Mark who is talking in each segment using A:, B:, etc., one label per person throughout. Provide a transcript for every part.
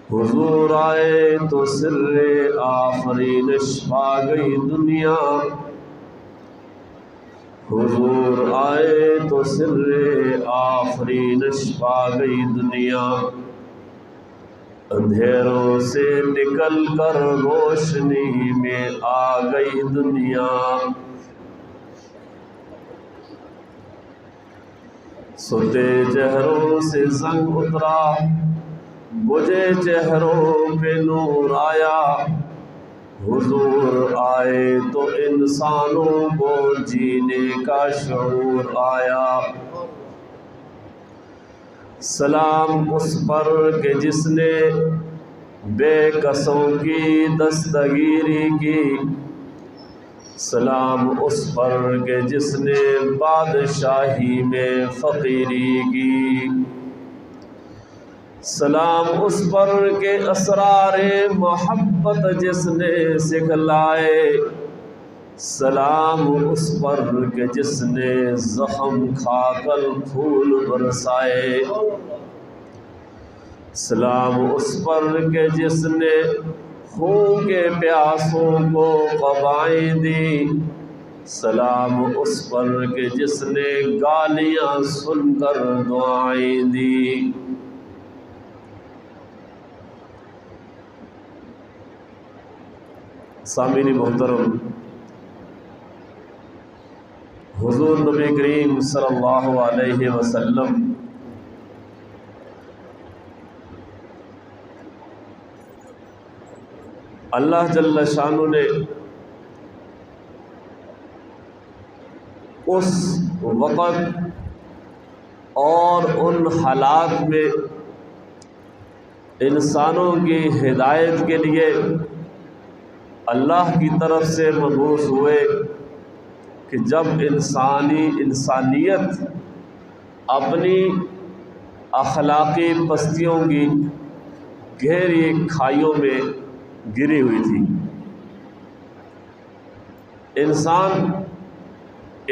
A: حضور آئے تو سر آفرینش پا گئی دنیا، حضور آئے تو سر آفرینش پا گئی دنیا، اندھیروں سے نکل کر روشنی میں آ گئی دنیا۔ سوتے چہروں سے زنگ اترا، بجھے چہروں پہ نور آیا، حضور آئے تو انسانوں کو جینے کا شعور آیا۔ سلام اس پر کہ جس نے بے کسوں کی دستگیری کی، سلام اس پر کہ جس نے بادشاہی میں فقیری کی، سلام اس پر کہ اسرار محبت جس نے سکھلائے، سلام اس پر کہ جس نے زخم کھا کر پھول برسائے، سلام اس پر کہ جس نے خون کے پیاسوں کو قبائیں دی، سلام اس پر کہ جس نے گالیاں سن کر دعائیں دی۔ سامعین محترم، حضور نبی کریم صلی اللہ علیہ وسلم اللہ جل شانہ نے اس وقت اور ان حالات میں انسانوں کی ہدایت کے لیے اللہ کی طرف سے مبعوث ہوئے کہ جب انسانیت اپنی اخلاقی پستیوں کی گہری کھائیوں میں گری ہوئی تھی،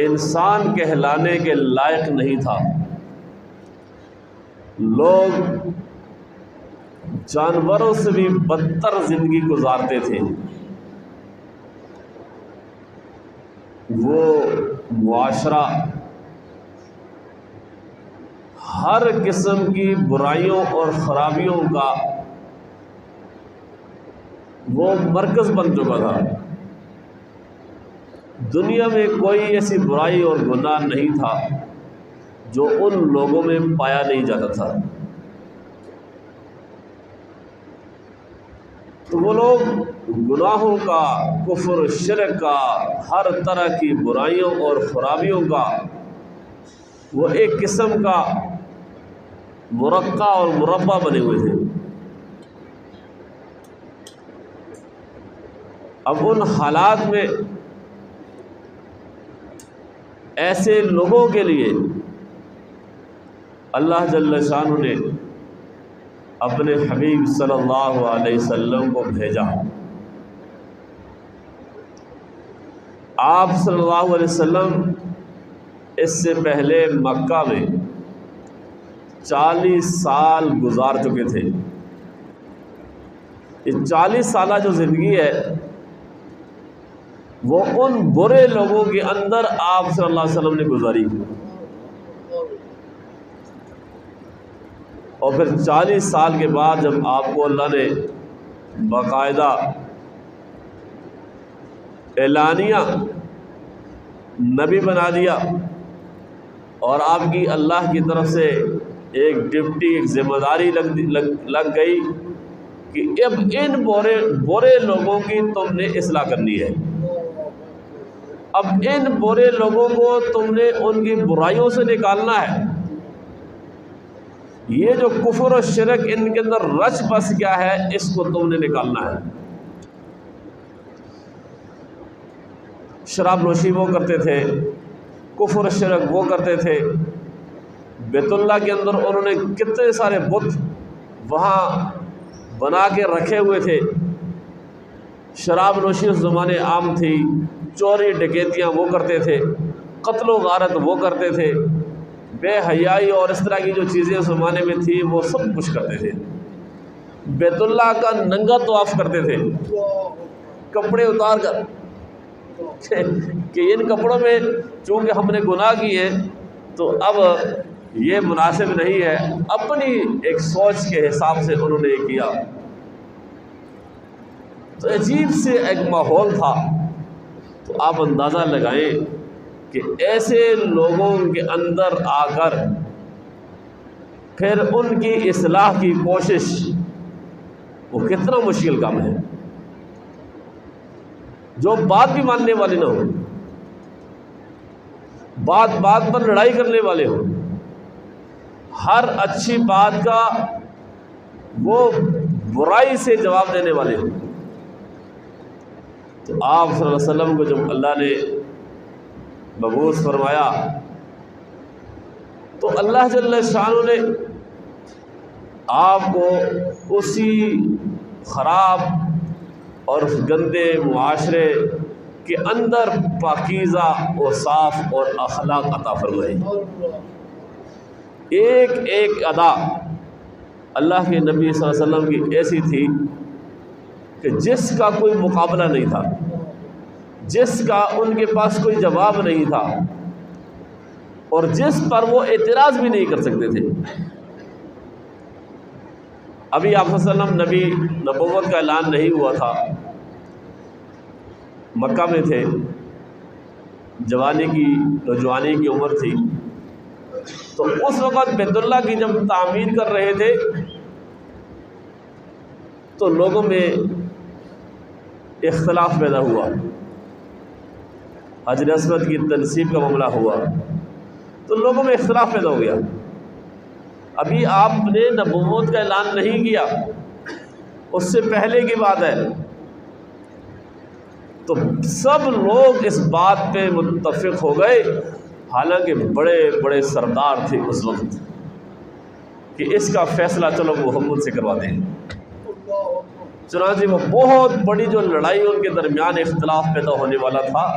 A: انسان کہلانے کے لائق نہیں تھا، لوگ جانوروں سے بھی بدتر زندگی گزارتے تھے، وہ معاشرہ ہر قسم کی برائیوں اور خرابیوں کا وہ مرکز بن چکا تھا۔ دنیا میں کوئی ایسی برائی اور گناہ نہیں تھا جو ان لوگوں میں پایا نہیں جاتا تھا۔ تو وہ لوگ گناہوں کا، کفر شرک کا، ہر طرح کی برائیوں اور خرابیوں کا وہ ایک قسم کا مرقع اور مربع بنے ہوئے تھے۔ اب ان حالات میں ایسے لوگوں کے لیے اللہ جل شانہ نے اپنے حبیب صلی اللہ علیہ وسلم کو بھیجا۔ آپ صلی اللہ علیہ وسلم اس سے پہلے مکہ میں 40 سال گزار چکے تھے۔ یہ 40 سالہ جو زندگی ہے وہ ان برے لوگوں کے اندر آپ صلی اللہ علیہ وسلم نے گزاری، اور پھر 40 سال کے بعد جب آپ کو اللہ نے باقاعدہ اعلانیہ نبی بنا دیا اور آپ کی اللہ کی طرف سے ایک ڈیوٹی، ایک ذمہ داری لگ گئی کہ اب ان برے لوگوں کی تم نے اصلاح کرنی ہے، اب ان برے لوگوں کو تم نے ان کی برائیوں سے نکالنا ہے، یہ جو کفر و شرک ان کے اندر رچ بس گیا ہے اس کو تم نے نکالنا ہے۔ شراب نوشی وہ کرتے تھے، کفر و شرک وہ کرتے تھے، بیت اللہ کے اندر انہوں نے کتنے سارے بت وہاں بنا کے رکھے ہوئے تھے، شراب نوشی اس زمانے عام تھی، چوری ڈکیتیاں وہ کرتے تھے، قتل و غارت وہ کرتے تھے، بے حیائی اور اس طرح کی جو چیزیں اس زمانے میں تھی وہ سب کچھ کرتے تھے۔ بیت اللہ کا ننگا طواف کرتے تھے کپڑے اتار کر کہ ان کپڑوں میں چونکہ ہم نے گناہ کیے تو اب یہ مناسب نہیں ہے، اپنی ایک سوچ کے حساب سے انہوں نے یہ کیا۔ تو عجیب سے ایک ماحول تھا۔ تو آپ اندازہ لگائیں کہ ایسے لوگوں کے اندر آ کر پھر ان کی اصلاح کی کوشش وہ کتنا مشکل کام ہے، جو بات بھی ماننے والے نہ ہوں، بات بات پر لڑائی کرنے والے ہوں، ہر اچھی بات کا وہ برائی سے جواب دینے والے ہوں۔ تو آپ صلی اللہ علیہ وسلم کو جب اللہ نے مبعوث فرمایا تو اللہ جل شانہ نے آپ کو اسی خراب اور گندے معاشرے کے اندر پاکیزہ و صاف اور اخلاق عطا فرمائے۔ ایک ایک ادا اللہ کے نبی صلی اللہ علیہ وسلم کی ایسی تھی کہ جس کا کوئی مقابلہ نہیں تھا، جس کا ان کے پاس کوئی جواب نہیں تھا، اور جس پر وہ اعتراض بھی نہیں کر سکتے تھے۔ ابھی آپ صلی اللہ علیہ وسلم نبی نبوت کا اعلان نہیں ہوا تھا، مکہ میں تھے، جوانی کی نوجوانی کی عمر تھی۔ تو اس وقت بیت اللہ کی جب تعمیر کر رہے تھے تو لوگوں میں اختلاف پیدا ہوا، حجر اسود کی تنصیب کا معاملہ ہوا تو لوگوں میں اختلاف پیدا ہو گیا۔ ابھی آپ نے نبوت کا اعلان نہیں کیا، اس سے پہلے کی بات ہے، تو سب لوگ اس بات پہ متفق ہو گئے، حالانکہ بڑے بڑے سردار تھے اس وقت، کہ اس کا فیصلہ چلو محمد سے کروا دیں۔ چنانچہ وہ بہت بڑی جو لڑائی ان کے درمیان اختلاف پیدا ہونے والا تھا،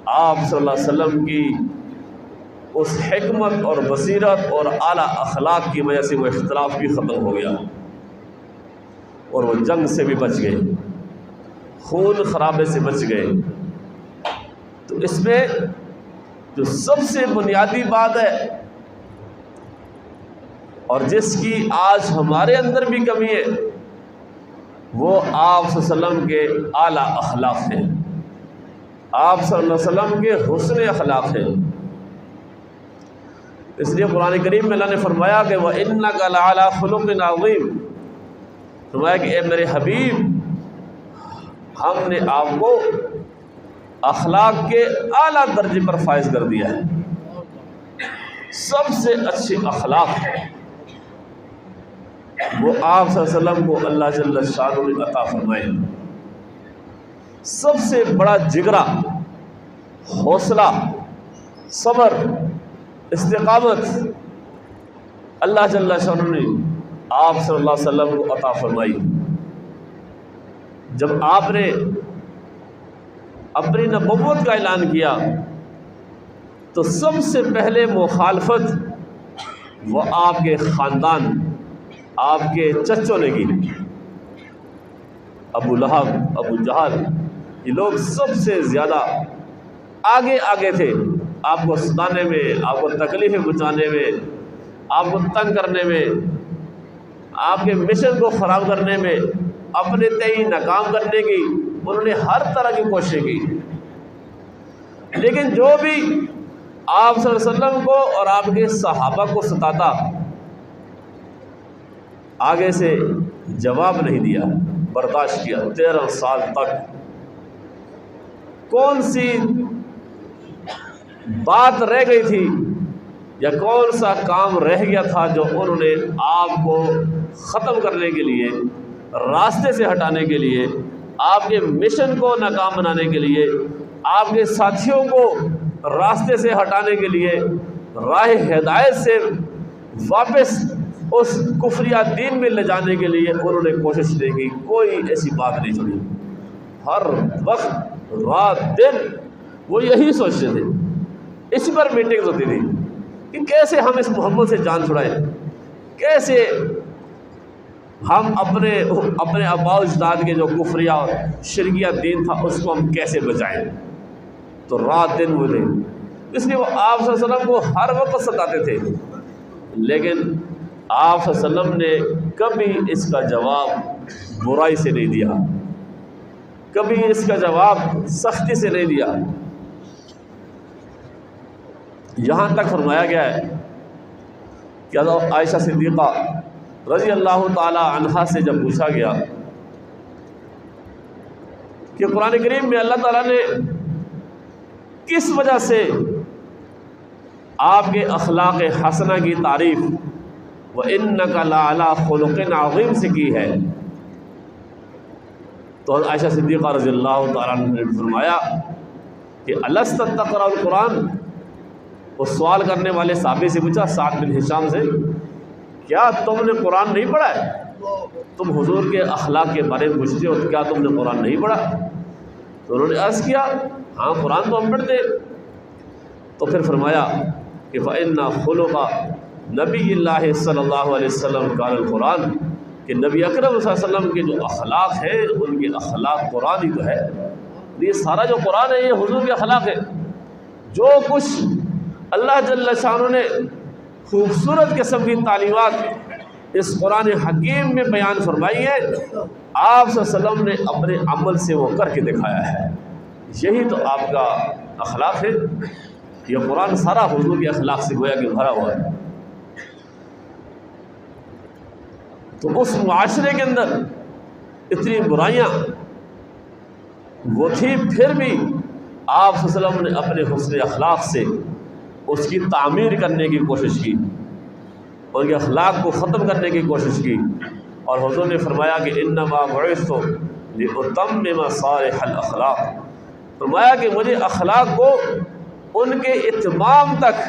A: آپ صلی اللہ علیہ وسلم کی اس حکمت اور بصیرت اور اعلیٰ اخلاق کی وجہ سے وہ اختلاف بھی ختم ہو گیا اور وہ جنگ سے بھی بچ گئے، خون خرابے سے بچ گئے۔ تو اس میں جو سب سے بنیادی بات ہے اور جس کی آج ہمارے اندر بھی کمی ہے، وہ آپ صلی اللہ علیہ وسلم کے اعلیٰ اخلاق ہیں، آپ صلی اللہ علیہ وسلم کے حسن اخلاق ہیں۔ اس لیے قرآن کریم میں اللہ نے فرمایا کہ وَإِنَّكَ لَعَلَىٰ خُلُقٍ عَظِيمٍ، فرمایا کہ اے میرے حبیب، ہم نے آپ کو اخلاق کے اعلیٰ درجے پر فائز کر دیا ہے۔ سب سے اچھے اخلاق وہ آپ صلی اللہ علیہ وسلم کو اللہ جل شانہ نے عطا فرمائے۔ سب سے بڑا جگرا، حوصلہ، صبر، استقامت اللہ جل شانہ نے آپ صلی اللہ علیہ وسلم کو عطا فرمائی۔ جب آپ نے اپنی نبوت کا اعلان کیا تو سب سے پہلے مخالفت وہ آپ کے خاندان، آپ کے چچوں نے کی۔ ابو لہب، ابو جہل، یہ لوگ سب سے زیادہ آگے تھے، آپ کو ستانے میں، آپ کو تکلیفیں پہنچانے میں، آپ کو تنگ کرنے میں، آپ کے مشن کو خراب کرنے میں، اپنے تئیں ناکام کرنے کی انہوں نے ہر طرح کی کوششیں کی۔ لیکن جو بھی آپ صلی اللہ علیہ وسلم کو اور آپ کے صحابہ کو ستاتا، آگے سے جواب نہیں دیا، برداشت کیا 13 سال تک۔ کون سی بات رہ گئی تھی یا کون سا کام رہ گیا تھا جو انہوں نے آپ کو ختم کرنے کے لیے، راستے سے ہٹانے کے لیے، آپ کے مشن کو ناکام بنانے کے لیے، آپ کے ساتھیوں کو راستے سے ہٹانے کے لیے، راہ ہدایت سے واپس اس کفریہ دین میں لے جانے کے لیے انہوں نے کوشش نہیں کی، کوئی ایسی بات نہیں چھوڑی۔ ہر وقت رات دن وہ یہی سوچتے تھے، اسی پر میٹنگز ہوتی تھی کہ کیسے ہم اس محمد سے جان چھڑائیں، کیسے ہم اپنے آباء و اجداد کے جو کفریہ اور شرکیہ دین تھا اس کو ہم کیسے بچائیں؟ تو رات دن بولے، اس لیے وہ آپ صلی اللہ علیہ وسلم کو ہر وقت ستاتے تھے، لیکن آپ صلی اللہ علیہ وسلم نے کبھی اس کا جواب برائی سے نہیں دیا، کبھی اس کا جواب سختی سے نہیں دیا۔ یہاں تک فرمایا گیا ہے کہ حضرت عائشہ صدیقہ رضی اللہ تعالی عنہا سے جب پوچھا گیا کہ قرآن کریم میں اللہ تعالیٰ نے کس وجہ سے آپ کے اخلاق حسنہ کی تعریف وَإِنَّكَ لَعَلَىٰ خُلُقٍ عَظِيمٍ سے کی ہے، تو حضرت عائشہ صدیقہ رضی اللہ تعالیٰ عنہ نے فرمایا کہ أَلَسْتَ تَقْرَأُ الْقُرْآنَ، وہ سوال کرنے والے صحابی سے پوچھا، سعد بن ہشام سے، کیا تم نے قرآن نہیں پڑھا ہے؟ تم حضور کے اخلاق کے بارے میں پوچھتے ہو، کیا تم نے قرآن نہیں پڑھا؟ تو انہوں نے عرض کیا، ہاں قرآن تو ہم پڑھتے۔ تو پھر فرمایا کہ فَإِنَّ خُلُقَ نبی اللہ صلی اللہ علیہ وسلم کان القرآن، کہ نبی اکرم صلی اللہ علیہ وسلم کے جو اخلاق ہیں ان کے اخلاق قرآن ہی تو ہے۔ یہ سارا جو قرآن ہے یہ حضور کے اخلاق ہے۔ جو کچھ اللہ جل شانہ نے خوبصورت قسم کی تعلیمات اس قرآن حکیم میں بیان فرمائی ہے، آپ صلی اللہ علیہ وسلم نے اپنے عمل سے وہ کر کے دکھایا ہے۔ یہی تو آپ کا اخلاق ہے۔ یہ قرآن سارا حضور کے اخلاق سے گویا کہ بھرا ہوا ہے۔ تو اس معاشرے کے اندر اتنی برائیاں وہ تھی، پھر بھی آپ صلی اللہ علیہ وسلم نے اپنے حسن اخلاق سے اس کی تعمیر کرنے کی کوشش کی، ان کے اخلاق کو ختم کرنے کی کوشش کی، اور حضور نے فرمایا کہ انما بعثت لاتمم صالح الاخلاق، فرمایا کہ مجھے اخلاق کو ان کے اتمام تک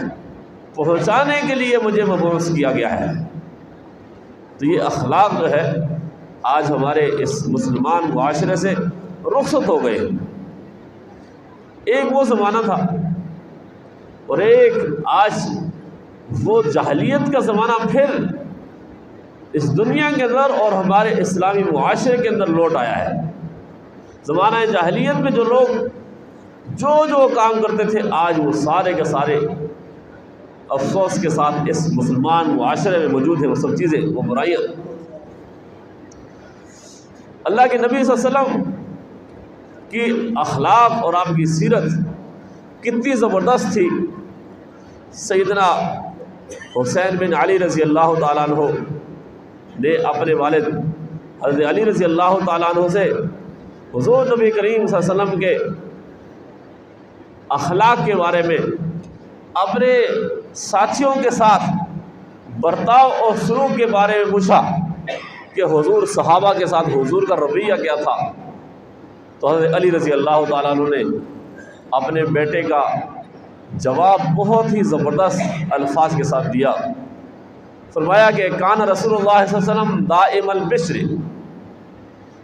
A: پہنچانے کے لیے مجھے مبعوث کیا گیا ہے۔ تو یہ اخلاق جو ہے آج ہمارے اس مسلمان معاشرے سے رخصت ہو گئے۔ ایک وہ زمانہ تھا اور ایک آج وہ جاہلیت کا زمانہ پھر اس دنیا کے اندر اور ہمارے اسلامی معاشرے کے اندر لوٹ آیا ہے۔ زمانہ جاہلیت میں جو لوگ جو کام کرتے تھے آج وہ سارے کے سارے افسوس کے ساتھ اس مسلمان معاشرے میں موجود ہیں، وہ سب چیزیں، وہ برائیاں۔ اللہ کے نبی صلی اللہ علیہ وسلم کی اخلاق اور آپ کی سیرت کتنی زبردست تھی۔ سیدنا حسین بن علی رضی اللہ تعالیٰ عنہ نے اپنے والد حضرت علی رضی اللہ تعالیٰ عنہ سے حضور نبی کریم صلی اللہ علیہ وسلم کے اخلاق کے بارے میں، اپنے ساتھیوں کے ساتھ برتاؤ اور سلوک کے بارے میں پوچھا کہ حضور صحابہ کے ساتھ حضور کا رویہ کیا تھا۔ تو حضرت علی رضی اللہ تعالیٰ عنہ نے اپنے بیٹے کا جواب بہت ہی زبردست الفاظ کے ساتھ دیا۔ فرمایا کہ کان رسول اللہ صلی اللہ علیہ وسلم دائم البشر،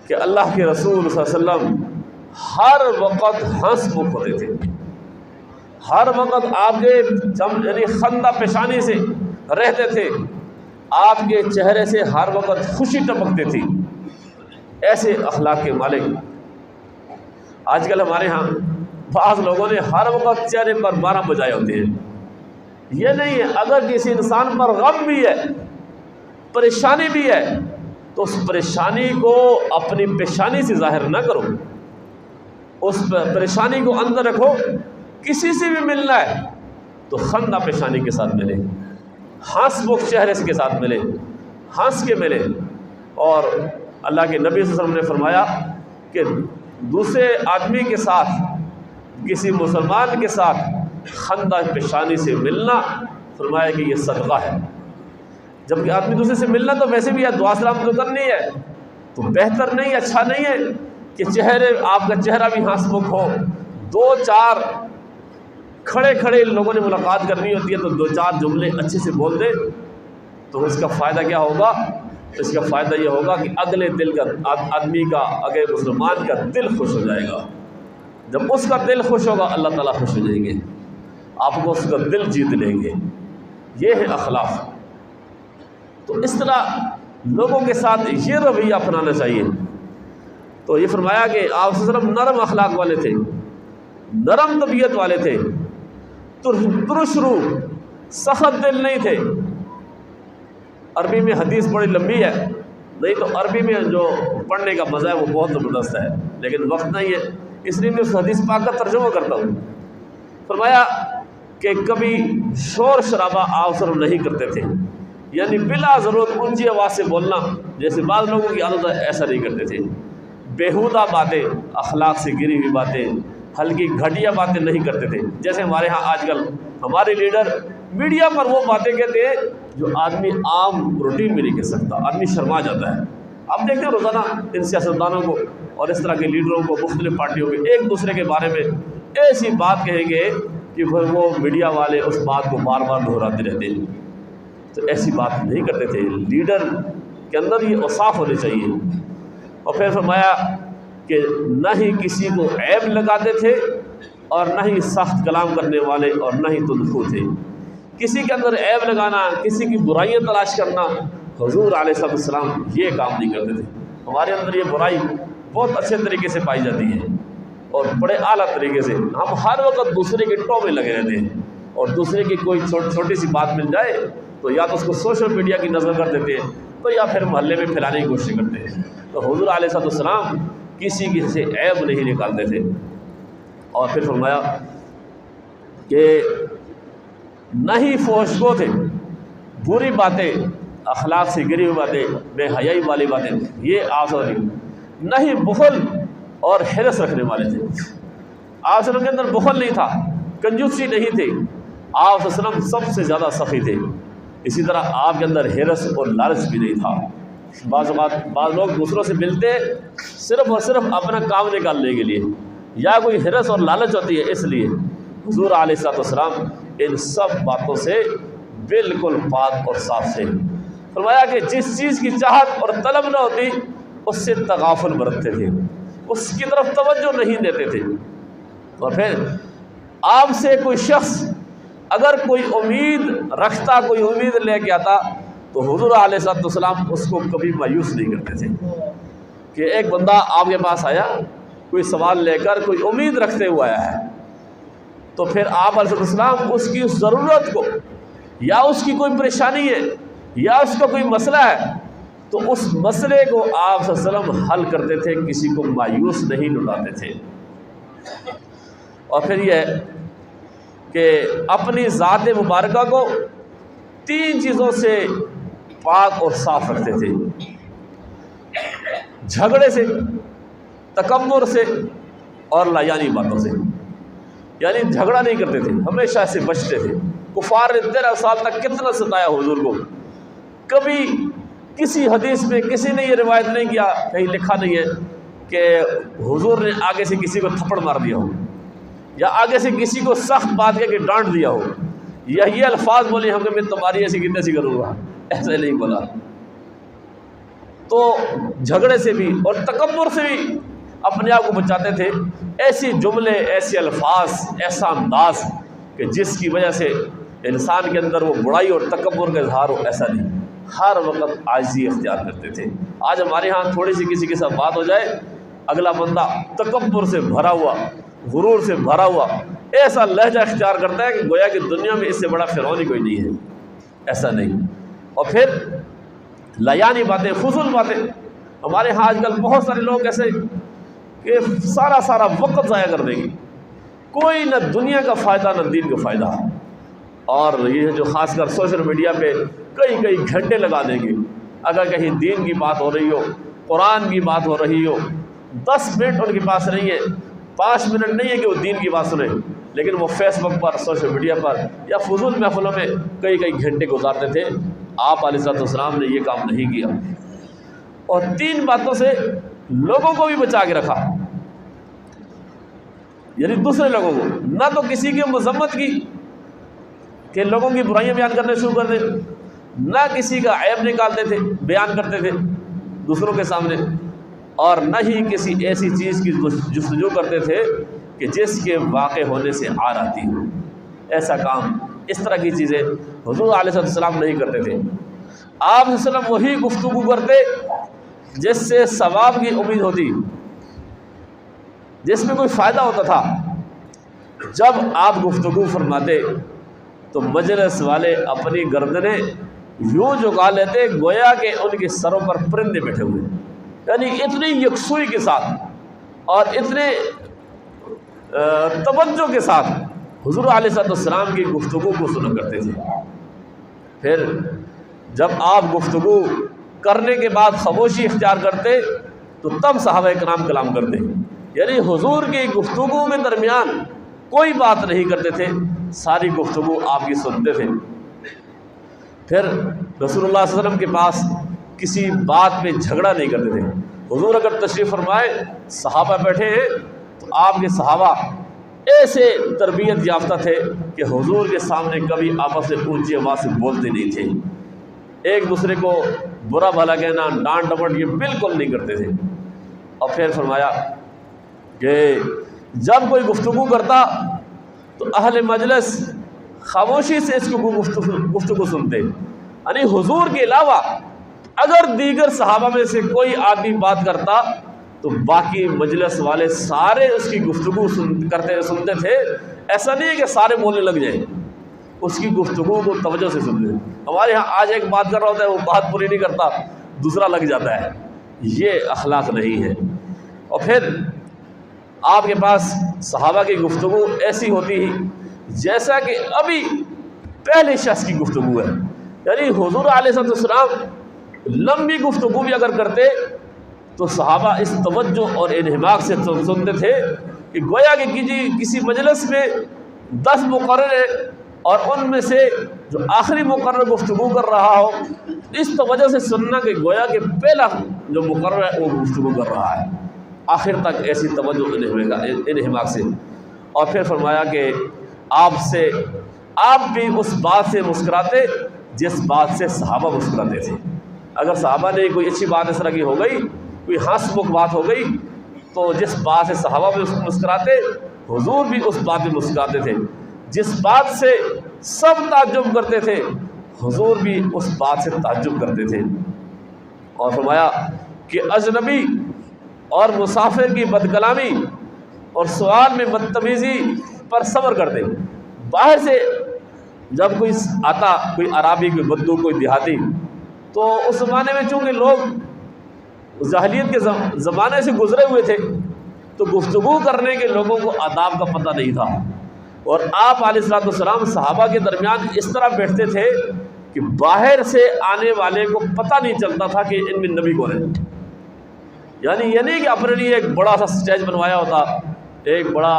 A: کہ اللہ کے رسول صلی اللہ علیہ وسلم ہر وقت ہنس مکھ ہوتے تھے، ہر وقت آپ کے یعنی خندہ پیشانی سے رہتے تھے، آپ کے چہرے سے ہر وقت خوشی ٹپکتی تھی۔ ایسے اخلاق کے مالک آج کل ہمارے ہاں بعض لوگوں نے ہر وقت چہرے پر 12 بجائے ہوتے ہیں۔ یہ نہیں ہے، اگر کسی انسان پر غم بھی ہے، پریشانی بھی ہے، تو اس پریشانی کو اپنی پیشانی سے ظاہر نہ کرو، اس پریشانی کو اندر رکھو۔ کسی سے بھی ملنا ہے تو خندہ پیشانی کے ساتھ ملے، ہنس مکھ چہرے کے ساتھ ملے، ہنس کے ملے۔ اور اللہ کے نبی صلی اللہ علیہ وسلم نے فرمایا کہ دوسرے آدمی کے ساتھ، کسی مسلمان کے ساتھ خندہ پیشانی سے ملنا، فرمایا کہ یہ صدقہ ہے۔ جبکہ آدمی دوسرے سے ملنا تو ویسے بھی ہے، دعا سلام تو کرنی ہے، تو بہتر نہیں، اچھا نہیں ہے کہ آپ کا چہرہ بھی ہنس مکھ ہو۔ 2-4 کھڑے لوگوں نے ملاقات کرنی ہوتی ہے تو 2-4 جملے اچھے سے بول دیں، تو اس کا فائدہ کیا ہوگا؟ اس کا فائدہ یہ ہوگا کہ اگلے دل کا آدمی کا، اگلے مسلمان کا دل خوش ہو جائے گا۔ جب اس کا دل خوش ہوگا اللہ تعالیٰ خوش ہو جائیں گے، آپ کو اس کا دل جیت لیں گے۔ یہ ہے اخلاق۔ تو اس طرح لوگوں کے ساتھ یہ رویہ اپنانا چاہیے۔ تو یہ فرمایا کہ آپ صلی اللہ علیہ وسلم نرم اخلاق والے تھے، نرم طبیعت والے تھے، ترش روح، سخت دل نہیں تھے۔ عربی میں حدیث بڑی لمبی ہے، نہیں تو عربی میں جو پڑھنے کا مزہ ہے وہ بہت زبردست ہے، لیکن وقت نہیں ہے، اس لیے میں اس حدیث پاک کا ترجمہ کرتا ہوں۔ فرمایا کہ کبھی شور شرابہ آپ صلی اللہ علیہ وسلم نہیں کرتے تھے، یعنی بلا ضرورت اونچی آواز سے بولنا جیسے بعض لوگوں کی عادت ہے، ایسا نہیں کرتے تھے۔ بیہودہ باتیں، اخلاق سے گری ہوئی باتیں، ہلکی گھٹیا باتیں نہیں کرتے تھے، جیسے ہمارے ہاں آج کل ہمارے لیڈر میڈیا پر وہ باتیں کہتے ہیں جو آدمی عام روٹین میں نہیں کہہ سکتا، آدمی شرما جاتا ہے۔ آپ دیکھتے ہیں روزانہ ان سیاستدانوں کو اور اس طرح کے لیڈروں کو مختلف پارٹیوں کے ایک دوسرے کے بارے میں ایسی بات کہیں گے کہ وہ میڈیا والے اس بات کو بار بار دہراتے رہتے ہیں۔ تو ایسی بات نہیں کرتے تھے، لیڈر کے اندر یہ اوصاف ہونے چاہیے۔ اور پھر فرمایا کہ نہ ہی کسی کو عیب لگاتے تھے اور نہ ہی سخت کلام کرنے والے اور نہ ہی تندخو تھے۔ کسی کے اندر عیب لگانا، کسی کی برائیاں تلاش کرنا، حضور علیہ السلام یہ کام نہیں کرتے تھے۔ ہمارے اندر یہ برائی بہت اچھے طریقے سے پائی جاتی ہے اور بڑے اعلیٰ طریقے سے، ہم ہر وقت دوسرے کے ٹو میں لگے رہتے ہیں، اور دوسرے کی کوئی چھوٹی سی بات مل جائے تو یا تو اس کو سوشل میڈیا کی نظر کر دیتے ہیں، تو یا پھر محلے میں پھیلانے کی کوشش کرتے ہیں۔ تو حضور علیہ السلام کسی سے عیب نہیں نکالتے تھے۔ اور پھر فرمایا کہ نہ ہی فحش گو تھے، بری باتیں، اخلاق سے گری ہوئی باتیں، بے حیائی والی باتیں یہ آپ نہ ہی بخل اور حرص رکھنے والے تھے۔ آپ صلی اللہ علیہ وسلم کے اندر بخل نہیں تھا، کنجوسی نہیں تھی، آپ صلی اللہ علیہ وسلم سب سے زیادہ سخی تھے۔ اسی طرح آپ کے اندر حرص اور لالچ بھی نہیں تھا۔ بعض لوگ دوسروں سے ملتے صرف اور صرف اپنا کام نکالنے کے لیے، یا کوئی حرص اور لالچ ہوتی ہے اس لیے۔ حضور علیہ السلام ان سب باتوں سے بالکل پاک اور صاف تھے۔ فرمایا کہ جس چیز کی چاہت اور طلب نہ ہوتی اس سے تغافل برتتے تھے، اس کی طرف توجہ نہیں دیتے تھے۔ اور پھر آپ سے کوئی شخص اگر کوئی امید رکھتا، کوئی امید لے کے آتا تو حضور علیہ السلام اس کو کبھی مایوس نہیں کرتے تھے۔ کہ ایک بندہ آپ کے پاس آیا کوئی سوال لے کر، کوئی امید رکھتے ہوئے آیا ہے، تو پھر آپ علیہ السلام اس کی ضرورت کو، یا اس کی کوئی پریشانی ہے یا اس کا کوئی مسئلہ ہے، تو اس مسئلے کو آپ صلی اللہ علیہ وسلم حل کرتے تھے، کسی کو مایوس نہیں لٹاتے تھے۔ اور پھر یہ کہ اپنی ذات مبارکہ کو 3 چیزوں سے پاک اور صاف رکھتے تھے: جھگڑے سے، تکبر سے اور لایانی باتوں سے۔ یعنی جھگڑا نہیں کرتے تھے، ہمیشہ سے بچتے تھے۔ کفار نے 13 سال تک کتنا ستایا حضور کو، کبھی کسی حدیث میں کسی نے یہ روایت نہیں کیا، کہیں لکھا نہیں ہے کہ حضور نے آگے سے کسی کو تھپڑ مار دیا ہو، یا آگے سے کسی کو سخت بات کہہ کے ڈانٹ دیا ہو، یا یہ الفاظ بولے ہم کہ میں تمہاری ایسی کتنے سی کروں گا، ایسے نہیں بولا۔ تو جھگڑے سے بھی اور تکبر سے بھی اپنے آپ کو بچاتے تھے۔ ایسی جملے، ایسے الفاظ، ایسا انداز کہ جس کی وجہ سے انسان کے اندر وہ بڑائی اور تکبر کا اظہار ہو، ایسا نہیں، ہر وقت عاجزی اختیار کرتے تھے۔ آج ہمارے ہاں تھوڑی سی کسی کے ساتھ بات ہو جائے، اگلا بندہ تکبر سے بھرا ہوا، غرور سے بھرا ہوا ایسا لہجہ اختیار کرتا ہے کہ گویا کہ دنیا میں اس سے بڑا فرعون ہی کوئی نہیں ہے، ایسا نہیں۔ اور پھر لایانی باتیں، فضول باتیں، ہمارے ہاں آج کل بہت سارے لوگ ایسے کہ سارا وقت ضائع کر دیں گے، کوئی نہ دنیا کا فائدہ نہ دین کا فائدہ، اور یہ جو خاص کر سوشل میڈیا پہ کئی گھنٹے لگا دیں گے۔ اگر کہیں دین کی بات ہو رہی ہو، قرآن کی بات ہو رہی ہو، 10 منٹ ان کے پاس نہیں ہے، 5 منٹ نہیں ہے کہ وہ دین کی بات سنیں، لیکن وہ فیس بک پر، سوشل میڈیا پر یا فضول محفلوں میں کئی گھنٹے گزارتے تھے۔ آپ علیہ السلام نے یہ کام نہیں کیا، اور 3 باتوں سے لوگوں کو بھی بچا کے رکھا، یعنی دوسرے لوگوں کو، نہ تو کسی کی مذمت کی کہ لوگوں کی برائیاں بیان کرنے شروع کر دیں، نہ کسی کا عیب نکالتے تھے، بیان کرتے تھے دوسروں کے سامنے، اور نہ ہی کسی ایسی چیز کی جستجو کرتے تھے کہ جس کے واقع ہونے سے عار آتی ہو۔ ایسا کام، اس طرح کی چیزیں حضور علیہ السلام نہیں کرتے تھے۔ آپ صلی اللہ علیہ وسلم وہی گفتگو کرتے جس سے ثواب کی امید ہوتی، جس میں کوئی فائدہ ہوتا تھا۔ جب آپ گفتگو فرماتے تو مجلس والے اپنی گردنیں یوں جھکا لیتے گویا کہ ان کے سروں پر پرندے بیٹھے ہوئے، یعنی اتنی یکسوئی کے ساتھ اور اتنے توجہ کے ساتھ حضور علیہ السلام کی گفتگو کو سنا کرتے تھے۔ پھر جب آپ گفتگو کرنے کے بعد خاموشی اختیار کرتے تو تب صحابہ کرام کلام کرتے، یعنی حضور کی گفتگو میں درمیان کوئی بات نہیں کرتے تھے، ساری گفتگو آپ کی سنتے تھے۔ پھر رسول اللہ صلی اللہ علیہ وسلم کے پاس کسی بات میں جھگڑا نہیں کرتے تھے۔ حضور اگر تشریف فرمائے، صحابہ بیٹھے ہیں، تو آپ کے صحابہ ایسے تربیت یافتہ تھے کہ حضور کے سامنے کبھی آپس میں اونچی آواز سے بولتے نہیں تھے، ایک دوسرے کو برا بھلا کہنا، ڈانٹ ڈپٹ یہ بالکل نہیں کرتے تھے۔ اور پھر فرمایا کہ جب کوئی گفتگو کرتا تو اہل مجلس خاموشی سے اس کو گفتگو سنتے، یعنی حضور کے علاوہ اگر دیگر صحابہ میں سے کوئی آدمی بات کرتا تو باقی مجلس والے سارے اس کی گفتگو سنتے تھے۔ ایسا نہیں ہے کہ سارے بولنے لگ جائیں، اس کی گفتگو کو توجہ سے سنتے تھے۔ ہمارے ہاں آج ایک بات کر رہا ہوتا ہے، وہ بات پوری نہیں کرتا، دوسرا لگ جاتا ہے، یہ اخلاق نہیں ہے۔ اور پھر آپ کے پاس صحابہ کی گفتگو ایسی ہوتی ہی جیسا کہ ابھی پہلے شخص کی گفتگو ہے، یعنی حضور علیہ السلام لمبی گفتگو بھی اگر کرتے تو صحابہ اس توجہ اور انہماک سے سنتے تھے کہ گویا کہ کسی مجلس میں 10 مقرر ہیں اور ان میں سے جو آخری مقرر گفتگو کر رہا ہو، اس توجہ سے سننا کہ گویا کہ پہلا جو مقرر ہے وہ گفتگو کر رہا ہے، آخر تک ایسی توجہ انہماک سے۔ اور پھر فرمایا کہ آپ بھی اس بات سے مسکراتے جس بات سے صحابہ مسکراتے تھے۔ اگر صحابہ نے کوئی اچھی بات اس طرح کی ہو گئی، کوئی ہنس مکھ بات ہو گئی، تو جس بات سے صحابہ بھی مسکراتے، حضور بھی اس بات میں مسکراتے تھے۔ جس بات سے سب تعجب کرتے تھے، حضور بھی اس بات سے تعجب کرتے تھے۔ اور فرمایا کہ اجنبی اور مسافر کی بدکلامی اور سوال میں بدتمیزی پر صبر کرتے۔ باہر سے جب کوئی آتا، کوئی عرابی، کوئی بدو، کوئی دیہاتی، تو اس زمانے میں چونکہ لوگ جاہلیت کے زمانے سے گزرے ہوئے تھے تو گفتگو کرنے کے لوگوں کو آداب کا پتہ نہیں تھا، اور آپ علیہ السلام صحابہ کے درمیان اس طرح بیٹھتے تھے کہ باہر سے آنے والے کو پتہ نہیں چلتا تھا کہ ان میں نبی کون ہے۔ یعنی یہ نہیں کہ اپنے لیے ایک بڑا سا سٹیج بنوایا ہوتا، ایک بڑا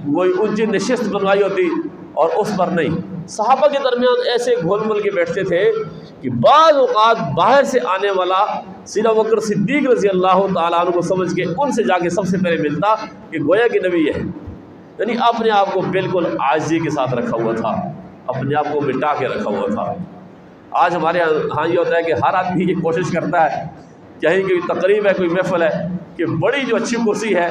A: کوئی اونچی نشست بنوائی ہوتی اور اس پر نہیں، صحابہ کے درمیان ایسے گھول مل کے بیٹھتے تھے کہ بعض اوقات باہر سے آنے والا سیدنا ابوبکر صدیق رضی اللہ تعالیٰ عنہ کو سمجھ کے ان سے جا کے سب سے پہلے ملتا کہ گویا کہ نبی ہے، یعنی اپنے آپ کو بالکل عاجزی کے ساتھ رکھا ہوا تھا، اپنے آپ کو مٹا کے رکھا ہوا تھا۔ آج ہمارے ہاں یہ ہوتا ہے کہ ہر آدمی یہ کوشش کرتا ہے، کہیں کوئی تقریب ہے، کوئی محفل ہے، کہ بڑی جو اچھی کرسی ہے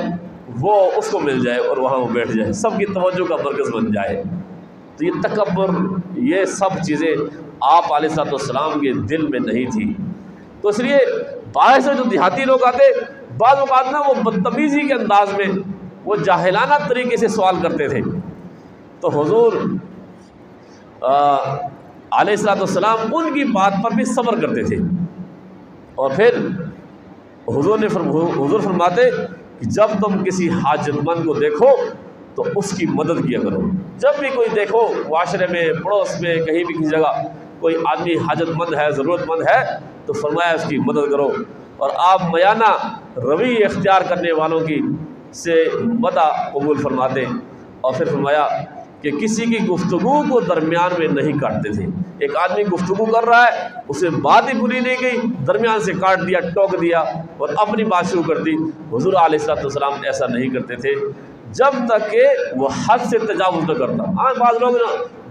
A: وہ اس کو مل جائے اور وہاں وہ بیٹھ جائے، سب کی توجہ کا مرکز بن جائے۔ تو یہ تکبر، یہ سب چیزیں آپ علیہ السلام کے دل میں نہیں تھی۔ تو اس لیے باہر سے جو دیہاتی لوگ آتے، بعض اوقات نا وہ بدتمیزی کے انداز میں، وہ جاہلانہ طریقے سے سوال کرتے تھے، تو حضور علیہ السلام ان کی بات پر بھی صبر کرتے تھے۔ اور پھر حضور فرماتے کہ جب تم کسی حاجت مند کو دیکھو تو اس کی مدد کیا کرو۔ جب بھی کوئی دیکھو، معاشرے میں، پڑوس میں، کہیں بھی کسی جگہ کوئی آدمی حاجت مند ہے، ضرورت مند ہے، تو فرمایا اس کی مدد کرو۔ اور آپ میانہ روی اختیار کرنے والوں کی سے مدح قبول فرماتے۔ اور پھر فرمایا کہ کسی کی گفتگو کو درمیان میں نہیں کاٹتے تھے۔ ایک آدمی گفتگو کر رہا ہے، اسے بات ہی پوری نہیں گئی، درمیان سے کاٹ دیا، ٹوک دیا اور اپنی بات شروع کر دی۔ حضور علیہ السلام ایسا نہیں کرتے تھے جب تک کہ وہ حد سے تجاوز نہ کرتا۔ ہاں بعض لوگ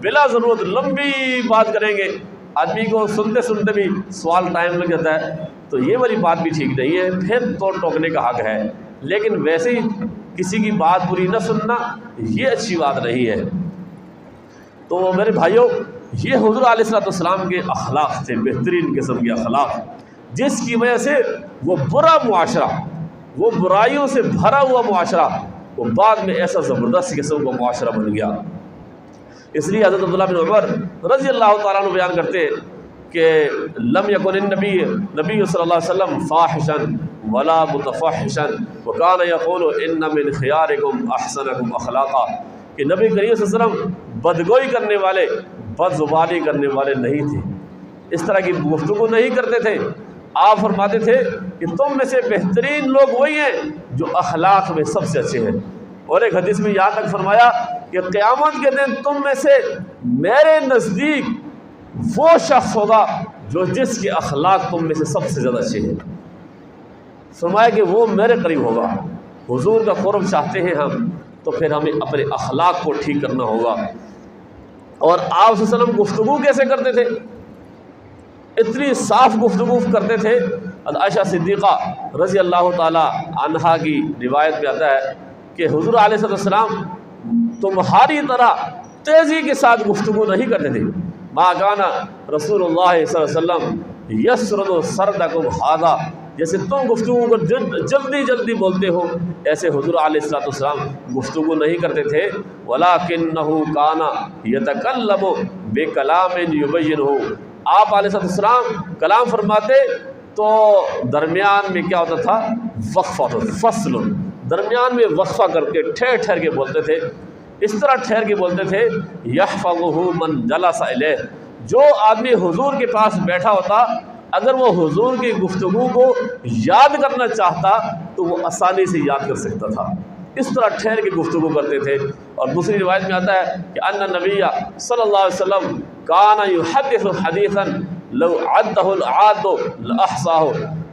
A: بلا ضرورت لمبی بات کریں گے، آدمی کو سنتے سنتے بھی سوال ٹائم لگ جاتا ہے، تو یہ والی بات بھی ٹھیک نہیں ہے، پھر تو ٹوکنے کا حق ہے، لیکن ویسے ہی کسی کی بات پوری نہ سننا یہ اچھی بات نہیں ہے۔ تو میرے بھائیوں، یہ حضور علیہ السلام کے اخلاق تھے، بہترین قسم کے اخلاق، جس کی وجہ سے وہ برا معاشرہ، وہ برائیوں سے بھرا ہوا معاشرہ، وہ بعد میں ایسا زبردست قسم کا معاشرہ بن گیا۔ اس لیے حضرت عبداللہ بن عمر رضی اللہ تعالیٰ عنہ بیان کرتے ہیں کہ لم یکن النبی صلی اللہ علیہ وسلم فاحشا ولا متفحشا وکان یقول ان من خیارکم احسنکم اخلاقا، کہ نبی کریم صلی اللہ علیہ وسلم بدگوئی کرنے والے، بد زبانی کرنے والے نہیں تھے، اس طرح کی گفتگو نہیں کرتے تھے۔ آپ فرماتے تھے کہ تم میں سے بہترین لوگ وہی ہیں جو اخلاق میں سب سے اچھے ہیں، اور ایک حدیث میں یہاں تک فرمایا کہ قیامت کے دن تم میں سے میرے نزدیک وہ شخص ہوگا جو جس کے اخلاق تم میں سے سب سے زیادہ اچھے ہیں۔ فرمایا کہ وہ میرے قریب ہوگا۔ حضور کا قرب چاہتے ہیں ہم تو پھر ہمیں اپنے اخلاق کو ٹھیک کرنا ہوگا۔ اور آپ صلی اللہ علیہ وسلم گفتگو کیسے کرتے تھے؟ اتنی صاف گفتگو کرتے تھے۔ عائشہ صدیقہ رضی اللہ تعالی عنہا کی روایت میں آتا ہے کہ حضور علیہ السلام تمہاری طرح تیزی کے ساتھ گفتگو نہیں کرتے تھے۔ ما کان رسول اللہ صلی اللہ علیہ وسلم یسرد سردکم ھذا، جیسے تم گفتگو کو جلدی جلدی بولتے ہو، ایسے حضور علیہ السلام گفتگو نہیں کرتے تھے۔ ولکنہ کان یتکلم بکلام یبینہ، آپ علیہ السلام کلام فرماتے تو درمیان میں کیا ہوتا تھا؟ وقفہ ہوتا تھا، فصل، درمیان میں وقفہ کر کے ٹھہر ٹھہر کے بولتے تھے۔ اس طرح ٹھہر کے بولتے تھے یحفظہ من جلس الیہ، جو آدمی حضور کے پاس بیٹھا ہوتا اگر وہ حضور کی گفتگو کو یاد کرنا چاہتا تو وہ آسانی سے یاد کر سکتا تھا۔ اس طرح ٹھہر کے گفتگو کرتے تھے۔ اور دوسری روایت میں آتا ہے کہ ان نبی صلی اللہ علیہ وسلم کان یحدث حدیثا لو عدہ العاد لاحصاہ،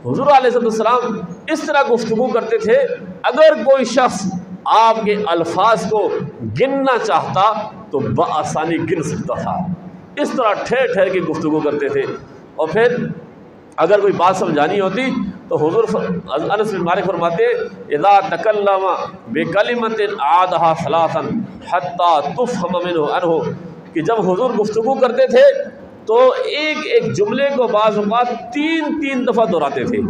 A: حضور علیہ السلام اس طرح گفتگو کرتے تھے اگر کوئی شخص آپ کے الفاظ کو گننا چاہتا تو بآسانی گن سکتا تھا۔ اس طرح ٹھہر ٹھہر کے گفتگو کرتے تھے۔ اور پھر اگر کوئی بات سمجھانی ہوتی تو حضور انس بن مالک فرماتے اذا تکلم بکلمۃ عادھا ثلاثا حتی تفہم منہ عنہ، کہ جب حضور گفتگو کرتے تھے تو ایک ایک جملے کو بعض اوقات تین دفعہ دہراتے تھے،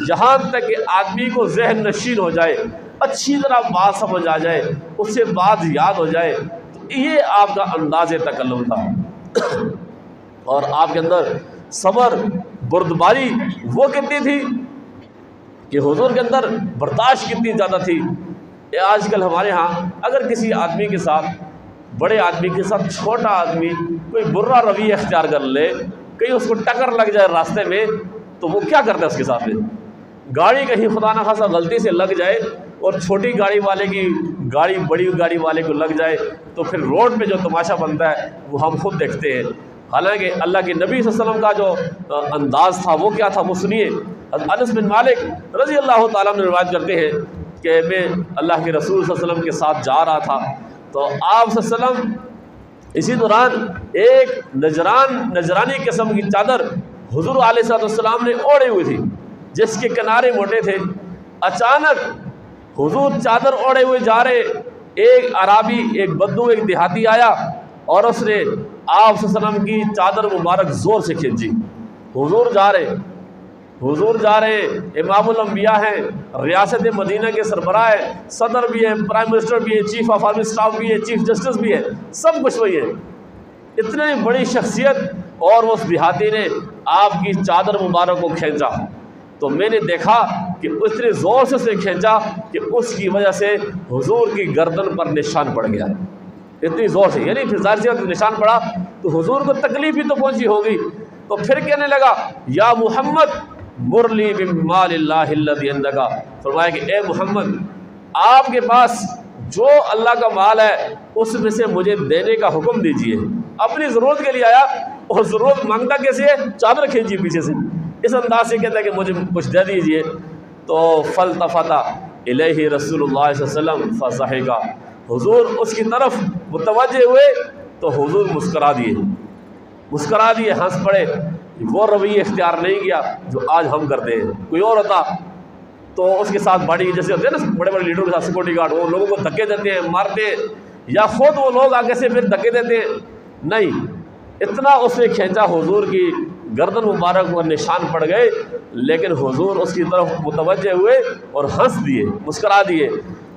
A: جہاں تک کہ آدمی کو ذہن نشین ہو جائے، اچھی طرح بات سمجھ آ جائے، اس سے بات یاد ہو جائے۔ تو یہ آپ کا انداز تکلم تھا۔ اور آپ کے اندر صبر، بردباری وہ کتنی تھی کہ حضور کے اندر برداشت کتنی زیادہ تھی۔ آج کل ہمارے ہاں اگر کسی آدمی کے ساتھ، بڑے آدمی کے ساتھ چھوٹا آدمی کوئی برا رویہ اختیار کر لے، کہیں اس کو ٹکر لگ جائے راستے میں، تو وہ کیا کرتا ہے اس کے ساتھ میں؟ گاڑی کہیں خدا نخواستہ غلطی سے لگ جائے اور چھوٹی گاڑی والے کی گاڑی بڑی گاڑی والے کو لگ جائے تو پھر روڈ پہ جو تماشا بنتا ہے وہ ہم خود دیکھتے ہیں۔ حالانکہ اللہ کے نبی صلی اللہ علیہ وسلم کا جو انداز تھا وہ کیا تھا، وہ سنیے۔ انس بن مالک رضی اللہ تعالیٰ عنہ روایت کرتے ہیں کہ میں اللہ کے رسول صلی اللہ علیہ وسلم کے ساتھ جا رہا تھا تو آپ صلی اللہ علیہ وسلم اسی دوران ایک نجرانی قسم کی چادر حضور علیہ السلام نے اوڑھی ہوئی تھی جس کے کنارے موٹے تھے۔ اچانک حضور چادر اوڑھے ہوئے جا رہے، ایک عرابی، ایک بدو، ایک دیہاتی آیا اور اس نے آپ صلی اللہ علیہ وسلم کی چادر مبارک زور سے کھینچی۔ حضور جا رہے امام الانبیاء ہیں، ریاست مدینہ کے سربراہ ہیں، صدر بھی ہیں، پرائم منسٹر بھی ہیں، چیف آف آرمی اسٹاف بھی ہے، چیف جسٹس بھی ہے، سب کچھ وہی ہے، اتنی بڑی شخصیت، اور اس دیہاتی نے آپ کی چادر مبارک کو کھینچا تو میں نے دیکھا کہ اتنے زور سے اسے کھینچا کہ اس کی وجہ سے حضور کی گردن پر نشان پڑ گیا، اتنی زور سے، یعنی پھر ظاہر سی بات نشان پڑا تو حضور کو تکلیف بھی تو پہنچی ہوگی۔ تو پھر کہنے لگا یا محمد مرلی بمال اللہ الذی عندک، فرمایا کہ اے محمد آپ کے پاس جو اللہ کا مال ہے اس میں سے مجھے دینے کا حکم دیجئے۔ اپنی ضرورت کے لیے آیا اور ضرورت مانگتا کیسے ہے؟ چادر کھینچی پیچھے سے، اس انداز سے کہتا ہے کہ مجھے کچھ دے دیجئے۔ تو فالتفت الیہ رسول اللہ صلی اللہ علیہ وسلم فضحک، حضور اس کی طرف متوجہ ہوئے تو حضور مسکرا دیے، ہنس پڑے۔ وہ رویہ اختیار نہیں کیا جو آج ہم کرتے ہیں۔ کوئی اور ہوتا تو اس کے ساتھ باڈی جیسے ہوتے ہیں نا بڑے بڑے لیڈروں کے ساتھ سیکورٹی گارڈ، وہ لوگوں کو دھکے دیتے ہیں، مارتے ہیں، یا خود وہ لوگ آگے سے پھر دھکے دیتے ہیں۔ نہیں، اتنا اس نے کھینچا حضور کی گردن مبارک پر نشان پڑ گئے، لیکن حضور اس کی طرف متوجہ ہوئے اور ہنس دیے، مسکرا دیے۔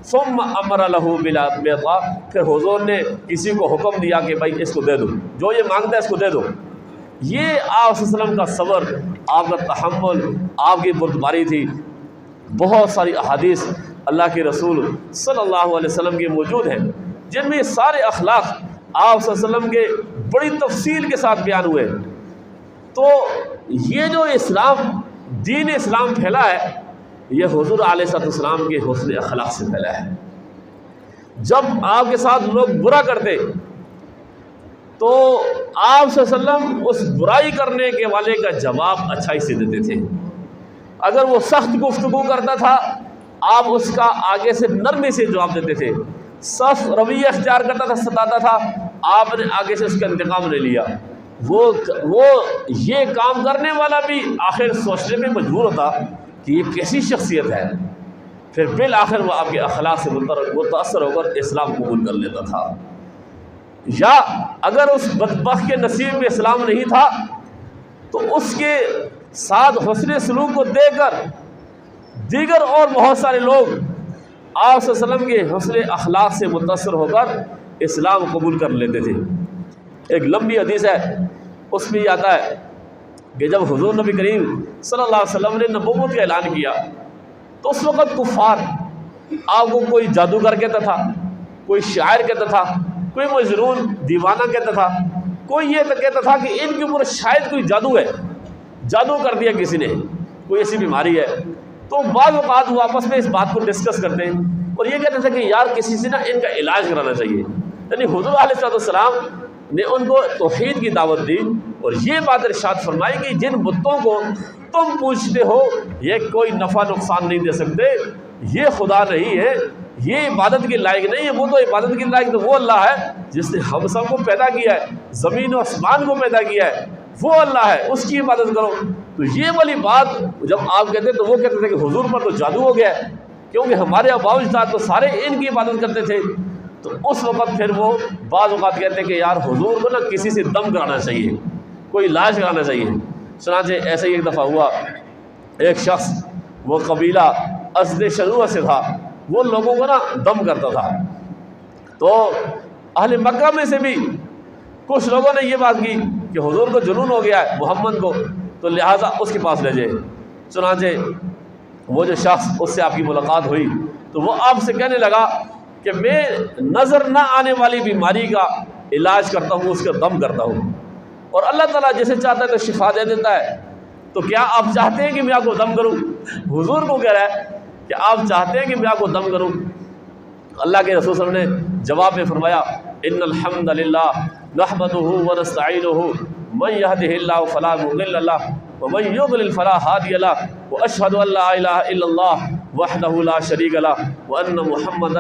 A: ثم امر له بالعطاء، پھر حضور نے کسی کو حکم دیا کہ بھائی اس کو دے دو، جو یہ مانگتا ہے اس کو دے دو۔ یہ آپ صلی اللہ علیہ وسلم کا صبر، آپ کا تحمل، آپ کی بردباری تھی۔ بہت ساری احادیث اللہ کے رسول صلی اللہ علیہ وسلم کی موجود ہیں جن میں یہ سارے اخلاق آپ صلی اللہ علیہ وسلم کے بڑی تفصیل کے ساتھ بیان ہوئے۔ تو یہ جو اسلام، دین اسلام پھیلا ہے، یہ حضور علیہ السلام کے حسن اخلاق سے پھیلا ہے۔ جب آپ کے ساتھ لوگ برا کرتے تو آپ صلی اللہ علیہ وسلم اس برائی کرنے کے والے کا جواب اچھائی سے دیتے تھے۔ اگر وہ سخت گفتگو کرتا تھا آپ اس کا آگے سے نرمی سے جواب دیتے تھے، سخت رویہ اختیار کرتا تھا، ستاتا تھا، آپ نے آگے سے اس کا انتقام لے لیا۔ وہ یہ کام کرنے والا بھی آخر سوچنے میں مجبور ہوتا کہ یہ کیسی شخصیت ہے، پھر بالآخر وہ آپ کے اخلاق سے متاثر ہو کر اسلام قبول کر لیتا تھا۔ یا اگر اس بدبخت کے نصیب میں اسلام نہیں تھا تو اس کے ساتھ حسن سلوک کو دے کر دیگر اور بہت سارے لوگ آپ صلی اللہ علیہ وسلم کے حسن اخلاق سے متاثر ہو کر اسلام قبول کر لیتے تھے۔ ایک لمبی حدیث ہے، اس میں یہ آتا ہے کہ جب حضور نبی کریم صلی اللہ علیہ وسلم نے نبوت کا اعلان کیا تو اس وقت کفار آپ کو کوئی جادوگر کہتا تھا، کوئی شاعر کہتا تھا، کوئی مجنون دیوانہ کہتا تھا، کوئی یہ کہتا تھا کہ ان کے اوپر شاید کوئی جادو ہے، جادو کر دیا کسی نے، کوئی ایسی بیماری ہے۔ تو بعض اوقات وہ آپس میں اس بات کو ڈسکس کرتے ہیں اور یہ کہتے تھے کہ یار کسی سے نا ان کا علاج کرانا چاہیے۔ یعنی حضور علیہ السلام نے ان کو توحید کی دعوت دی اور یہ بات ارشاد فرمائی کہ جن بتوں کو تم پوچھتے ہو یہ کوئی نفع نقصان نہیں دے سکتے، یہ خدا نہیں ہے، یہ عبادت کے لائق نہیں ہے۔ وہ تو عبادت کے لائق تو وہ اللہ ہے جس نے ہم سب کو پیدا کیا ہے، زمین و آسمان کو پیدا کیا ہے، وہ اللہ ہے، اس کی عبادت کرو۔ تو یہ والی بات جب آپ کہتے تو وہ کہتے تھے کہ حضور پر تو جادو ہو گیا ہے، کیونکہ ہمارے آباء و اجداد تو سارے ان کی عبادت کرتے تھے۔ تو اس وقت پھر وہ بعض اوقات کہتے ہیں کہ یار حضور کو نا کسی سے دم کرانا چاہیے، کوئی علاج کرانا چاہیے۔ چنانچہ ایسے ہی ایک دفعہ ہوا، ایک شخص وہ قبیلہ اسد شروع سے تھا، وہ لوگوں کو نا دم کرتا تھا۔ تو اہل مکہ میں سے بھی کچھ لوگوں نے یہ بات کی کہ حضور کو جنون ہو گیا ہے محمد کو، تو لہٰذا اس کے پاس لے جائے۔ چنانچہ وہ جو شخص اس سے آپ کی ملاقات ہوئی تو وہ آپ سے کہنے لگا کہ میں نظر نہ آنے والی بیماری کا علاج کرتا ہوں، اس کا دم کرتا ہوں، اور اللہ تعالیٰ جسے چاہتا ہے تو شفا دے دیتا ہے۔ تو کیا آپ چاہتے ہیں کہ میں آپ کو دم کروں؟ حضور کو کہہ رہا ہے کہ آپ چاہتے ہیں کہ میں آپ کو دم کروں؟ اللہ کے رسول صلی اللہ علیہ وسلم نے جواب میں فرمایا ان الحمد للہ نحمدہ ونستعینہ من یہدہ اللہ فلا مضل لہ ومن یضلل فلا ہادی لہ واشہد ان لا الہ الا اللہ وحدہ لا شریک لہ وان محمدا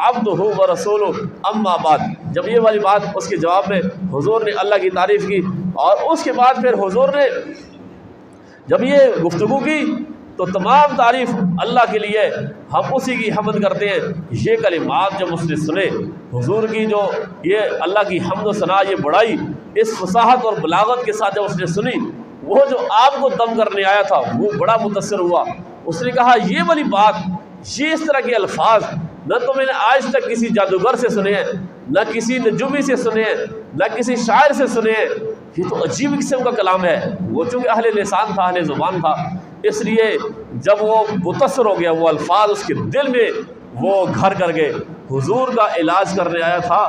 A: عبدہ ورسولہ اما بعد۔ جب یہ والی بات اس کے جواب میں حضور نے اللہ کی تعریف کی، اور اس کے بعد پھر حضور نے جب یہ گفتگو کی تو تمام تعریف اللہ کے لیے، ہم اسی کی حمد کرتے ہیں۔ یہ کلمات جب اس نے سنے حضور کی، جو یہ اللہ کی حمد و ثنا، یہ بڑائی اس فصاحت اور بلاغت کے ساتھ جب اس نے سنی، وہ جو آپ کو دم کرنے آیا تھا وہ بڑا متاثر ہوا۔ اس نے کہا یہ والی بات، یہ اس طرح کے الفاظ نہ تو میں نے آج تک کسی جادوگر سے سنے ہیں، نہ کسی نجومی سے سنے ہیں، نہ کسی شاعر سے سنے ہیں۔ یہ تو عجیب قسم کا کلام ہے۔ وہ چونکہ اہل لسان تھا، اہل زبان تھا، اس لیے جب وہ متاثر ہو گیا، وہ الفاظ اس کے دل میں وہ گھر کر گئے۔ حضور کا علاج کرنے آیا تھا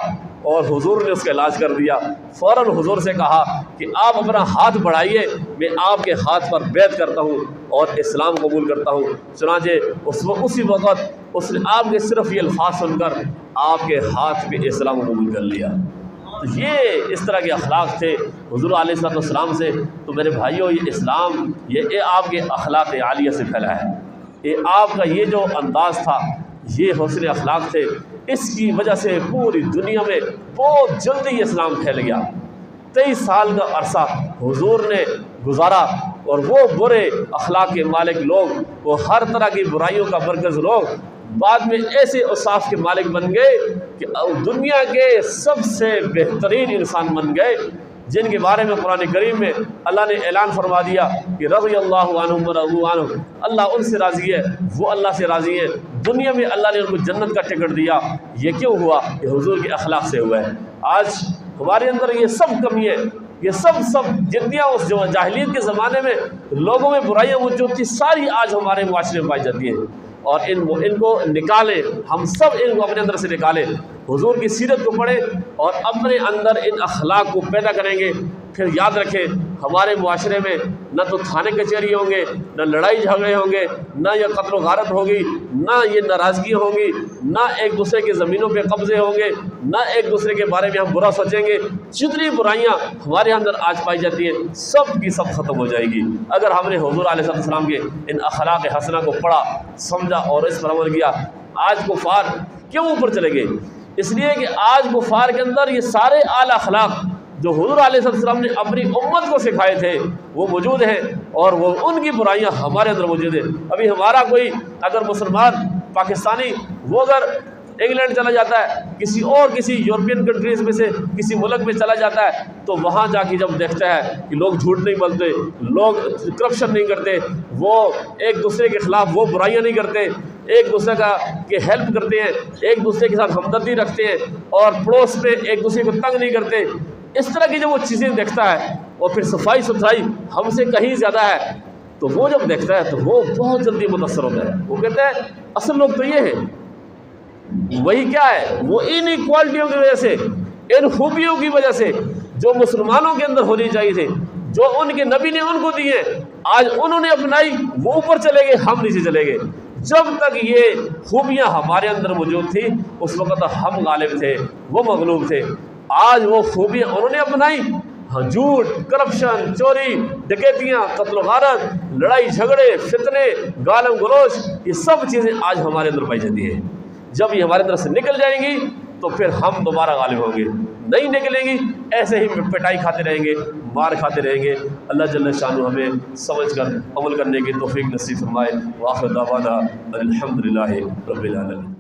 A: اور حضور نے اس کا علاج کر دیا۔ فوراً حضور سے کہا کہ آپ اپنا ہاتھ بڑھائیے، میں آپ کے ہاتھ پر بیعت کرتا ہوں اور اسلام قبول کرتا ہوں۔ چنانچہ اسی وقت اس نے آپ کے صرف یہ الفاظ سن کر آپ کے ہاتھ پہ اسلام قبول کر لیا۔ تو یہ اس طرح کے اخلاق تھے حضور علیہ السلام سے۔ تو میرے بھائیوں، یہ اسلام یہ آپ کے اخلاق عالیہ سے پھیلا ہے۔ یہ آپ کا یہ جو انداز تھا، یہ حسن اخلاق تھے، اس کی وجہ سے پوری دنیا میں بہت جلدی اسلام پھیل گیا۔ 23 سال کا عرصہ حضور نے گزارا، اور وہ برے اخلاق کے مالک لوگ، وہ ہر طرح کی برائیوں کا مرکز لوگ، بعد میں ایسے اوصاف کے مالک بن گئے کہ دنیا کے سب سے بہترین انسان بن گئے، جن کے بارے میں قرآن کریم میں اللہ نے اعلان فرما دیا کہ رضی اللہ عنہم ورضوا عنہ، اللہ ان سے راضی ہے، وہ اللہ سے راضی ہیں۔ دنیا میں اللہ نے ان کو جنت کا ٹکٹ دیا۔ یہ کیوں ہوا؟ یہ حضور کے اخلاق سے ہوا ہے۔ آج ہمارے اندر یہ سب کمی ہے، یہ سب جتنیاں اس جاہلیت کے زمانے میں لوگوں میں برائیاں موجود تھی، ساری آج ہمارے معاشرے میں پائی جاتی ہیں، اور ان کو نکالیں، ہم سب ان کو اپنے اندر سے نکالیں، حضور کی سیرت کو پڑھیں اور اپنے اندر ان اخلاق کو پیدا کریں گے۔ پھر یاد رکھیں ہمارے معاشرے میں نہ تو تھانے کچہری ہوں گے، نہ لڑائی جھگڑے ہوں گے، نہ یہ قتل و غارت ہوگی، نہ یہ ناراضگی ہوگی، نہ ایک دوسرے کی زمینوں پہ قبضے ہوں گے، نہ ایک دوسرے کے بارے میں ہم برا سوچیں گے۔ جتنی برائیاں ہمارے اندر آج پائی جاتی ہیں سب کی سب ختم ہو جائے گی اگر ہم نے حضور علیہ السلام کے ان اخلاق حسنہ کو پڑھا، سمجھا اور اس پر عمل کیا۔ آج کفار کیوں اوپر چلے گئے؟ اس لیے کہ آج کفار کے اندر یہ سارے اعلی اخلاق جو حضور علیہ السلام نے اپنی امت کو سکھائے تھے وہ موجود ہیں، اور وہ ان کی برائیاں ہمارے اندر موجود ہیں۔ ابھی ہمارا کوئی اگر مسلمان پاکستانی وہ اگر انگلینڈ چلا جاتا ہے، کسی یورپین کنٹریز میں سے کسی ملک میں چلا جاتا ہے، تو وہاں جا کے جب دیکھتا ہے کہ لوگ جھوٹ نہیں بولتے، لوگ کرپشن نہیں کرتے، وہ ایک دوسرے کے خلاف وہ برائیاں نہیں کرتے، ایک دوسرے کے ہیلپ کرتے ہیں، ایک دوسرے کے ساتھ ہمدردی رکھتے ہیں، اور پڑوس میں ایک دوسرے کو تنگ نہیں کرتے، اس طرح کی جب وہ چیزیں دیکھتا ہے، اور پھر صفائی ستھرائی ہم سے کہیں زیادہ ہے، تو وہ جب دیکھتا ہے تو وہ بہت جلدی متاثر ہوتا ہے۔ وہ کہتا ہے اصل لوگ تو یہ ہیں، وہی کیا ہے، وہ ان ایکوالٹیوں کی وجہ سے، ان خوبیوں کی وجہ سے جو مسلمانوں کے اندر ہونی چاہیے تھے، جو ان کے نبی نے ان کو دی ہے، آج انہوں نے اپنائی، وہ اوپر چلے گئے، ہم نیچے چلے گئے۔ جب تک یہ خوبیاں ہمارے اندر موجود تھی اس وقت ہم غالب تھے، وہ مغلوب تھے۔ آج وہ خوبیاں انہوں نے اپنائی، جھوٹ، کرپشن، چوری، ڈکیتیاں، قتل و غارت، لڑائی جھگڑے، فتنے، گالم گلوچ، یہ سب چیزیں آج ہمارے اندر پائی جاتی ہیں۔ جب یہ ہمارے اندر سے نکل جائیں گی تو پھر ہم دوبارہ غالب ہوں گے، نہیں نکلیں گی ایسے ہی پٹائی کھاتے رہیں گے، مار کھاتے رہیں گے۔ اللہ جل شانہ ہمیں سمجھ کر عمل کرنے کی توفیق نصیب فرمائے۔ وآخر دعوانا الحمدللہ رب العالمین۔